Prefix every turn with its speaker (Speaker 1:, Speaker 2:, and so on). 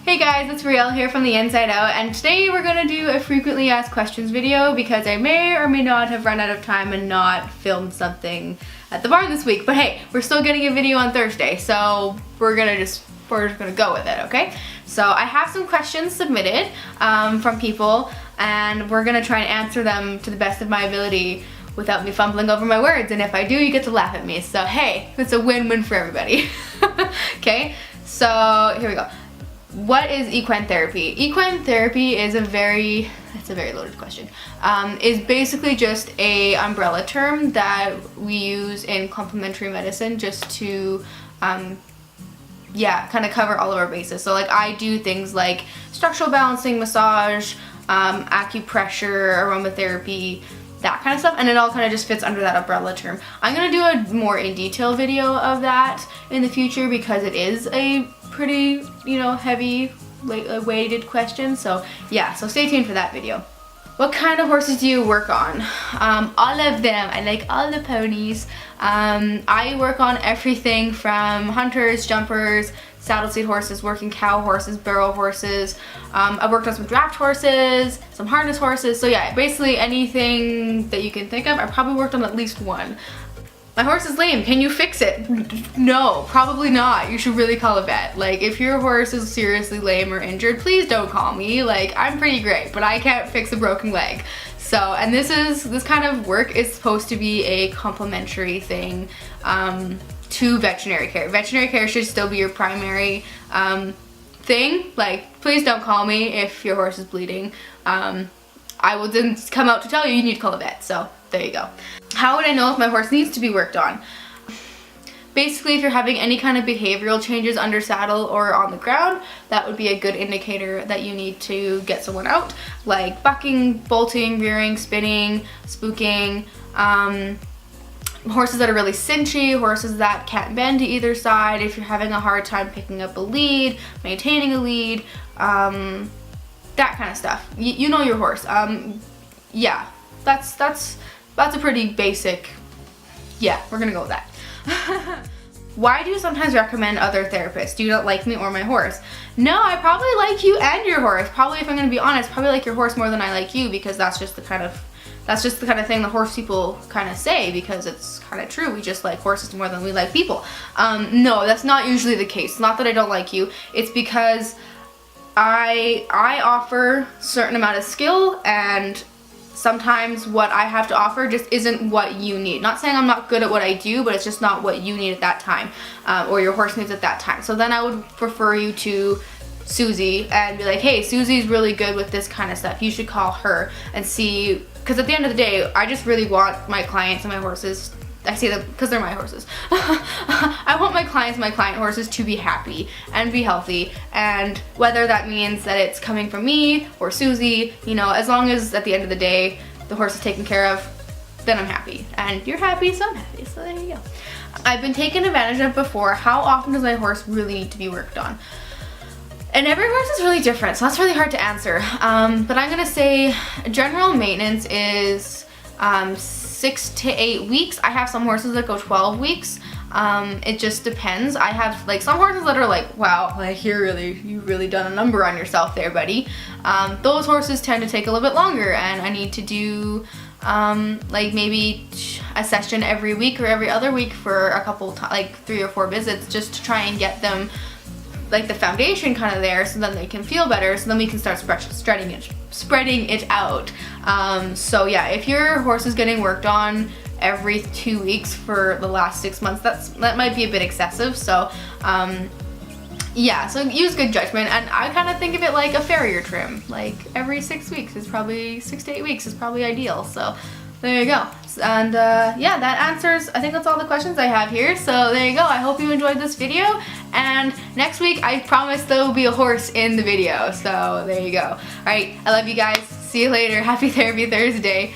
Speaker 1: Hey guys, it's Riel here from the Inside Out, and today we're going to do a frequently asked questions video because I may or may not have run out of time and not filmed something at the barn this week. But hey, we're still getting a video on Thursday, so we're just gonna go with it, okay? So I have some questions submitted from people, and we're gonna try and answer them to the best of my ability without me fumbling over my words, and if I do, you get to laugh at me. So hey, it's a win-win for everybody. Okay, so here we go. What is equine therapy? Equine therapy is it's a very loaded question. Is basically just a umbrella term that we use in complementary medicine just to kind of cover all of our bases. So like I do things like structural balancing, massage, acupressure, aromatherapy, that kind of stuff, and it all kind of just fits under that umbrella term. I'm gonna do a more in detail video of that in the future because it is a pretty, heavy weighted question. So yeah, so stay tuned for that video. What kind of horses do you work on? All of them. I like all the ponies. I work on everything from hunters, jumpers, saddle seat horses, working cow horses, barrel horses. I've worked on some draft horses, some harness horses. So yeah, basically anything that you can think of. I probably worked on at least one. My horse is lame, can you fix it? No, probably not. You should really call a vet. Like, if your horse is seriously lame or injured, please don't call me. Like, I'm pretty great, but I can't fix a broken leg. So, and this kind of work is supposed to be a complementary thing to veterinary care. Veterinary care should still be your primary thing. Like, please don't call me if your horse is bleeding. I will then come out to tell you need to call a vet. So, there you go. How would I know if my horse needs to be worked on? Basically, if you're having any kind of behavioral changes under saddle or on the ground, that would be a good indicator that you need to get someone out. Like bucking, bolting, rearing, spinning, spooking, horses that are really cinchy, horses that can't bend to either side, if you're having a hard time picking up a lead, maintaining a lead, that kind of stuff. You know your horse. Yeah, that's a pretty basic, yeah, we're gonna go with that. Why do you sometimes recommend other therapists? Do you not like me or my horse? No, I probably like you and your horse. Probably, if I'm gonna be honest, probably like your horse more than I like you, because that's just the kind of thing the horse people kind of say, because it's kind of true. We just like horses more than we like people. No, that's not usually the case. It's not that I don't like you. It's because I offer a certain amount of skill, and sometimes what I have to offer just isn't what you need. Not saying I'm not good at what I do, but it's just not what you need at that time, or your horse needs at that time. So then I would refer you to Susie and be like, hey, Susie's really good with this kind of stuff. You should call her and see, because at the end of the day, I just really want my clients and my horses, I say that because they're my horses. I want my clients, my client horses to be happy and be healthy, and whether that means that it's coming from me or Susie, as long as at the end of the day the horse is taken care of, then I'm happy. And you're happy, so I'm happy. So there you go. I've been taken advantage of before. How often does my horse really need to be worked on? And every horse is really different, so that's really hard to answer. But I'm gonna say general maintenance is 6 to 8 weeks. I have some horses that go 12 weeks. It just depends. I have like some horses that are like, wow, like you really done a number on yourself there, buddy. Those horses tend to take a little bit longer, and I need to do like maybe a session every week or every other week for a couple, like 3 or 4 visits, just to try and get them like the foundation kind of there, so then they can feel better, so then we can start spreading it out. So yeah, if your horse is getting worked on every 2 weeks for the last 6 months, that might be a bit excessive. So yeah, so use good judgment, and I kind of think of it like a farrier trim. Like every 6 weeks is probably 6 to 8 weeks is probably ideal. So there you go. And yeah, that answers, I think that's all the questions I have here. So there you go. I hope you enjoyed this video, and next week I promise there will be a horse in the video. So there you go. All right, I love you guys. See you later. Happy Therapy Thursday.